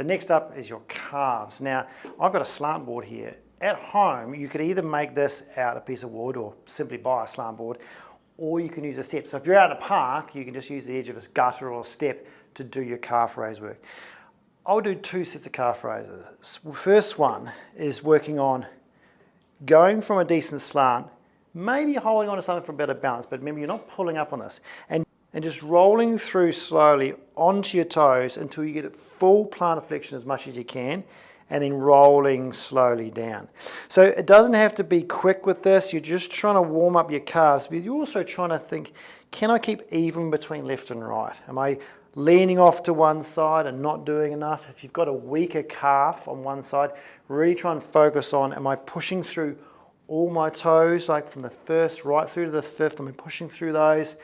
So next up is your calves. Now, I've got a slant board here. At home, you could either make this out of a piece of wood or simply buy a slant board, or you can use a step. So if you're out in a park, you can just use the edge of a gutter or a step to do your calf raise work. I'll do 2 sets of calf raises. First one is working on going from a decent slant, maybe holding on to something for a better balance, but remember you're not pulling up on this. And just rolling through slowly onto your toes until you get a full plantar flexion as much as you can, and then rolling slowly down. So it doesn't have to be quick with this, you're just trying to warm up your calves, but you're also trying to think, can I keep even between left and right? Am I leaning off to one side and not doing enough? If you've got a weaker calf on one side, really try and focus on, am I pushing through all my toes, like from the first right through to the fifth? Am I pushing through those?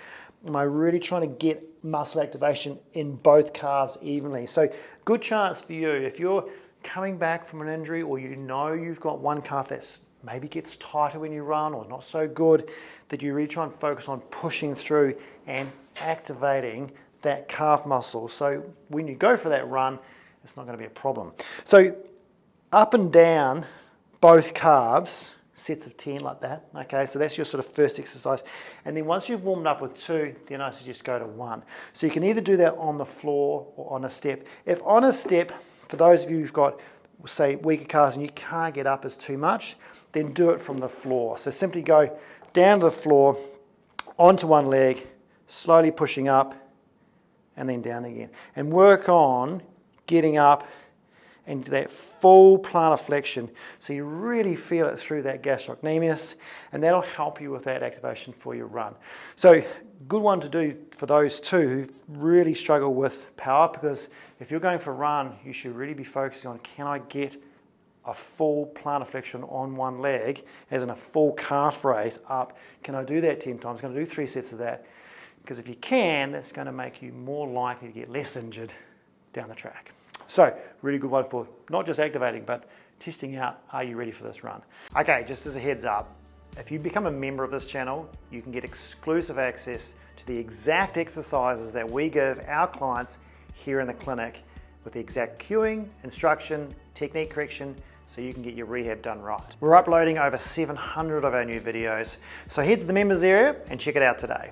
Am I really trying to get muscle activation in both calves evenly? So good chance for you, if you're coming back from an injury or you know you've got one calf that maybe gets tighter when you run or not so good, that you really try and focus on pushing through and activating that calf muscle. So when you go for that run, it's not going to be a problem. So up and down both calves, sets of 10 like that. Okay, so that's your sort of first exercise. And then once you've warmed up with 2, then I suggest go to 1. So you can either do that on the floor or on a step. If on a step, for those of you who've got, say, weaker calves and you can't get up as too much, then do it from the floor. So simply go down to the floor, onto one leg, slowly pushing up, and then down again. And work on getting up into that full plantar flexion, so you really feel it through that gastrocnemius, and that'll help you with that activation for your run. So good one to do for those two who really struggle with power, because if you're going for a run, you should really be focusing on, can I get a full plantar flexion on one leg, as in a full calf raise up? Can I do that 10 times? Can I do 3 sets of that? Because if you can, that's going to make you more likely to get less injured down the track. So, really good one for not just activating, but testing out, are you ready for this run? Okay, just as a heads up, if you become a member of this channel, you can get exclusive access to the exact exercises that we give our clients here in the clinic, with the exact cueing, instruction, technique correction, so you can get your rehab done right. We're uploading over 700 of our new videos, so head to the members area and check it out today.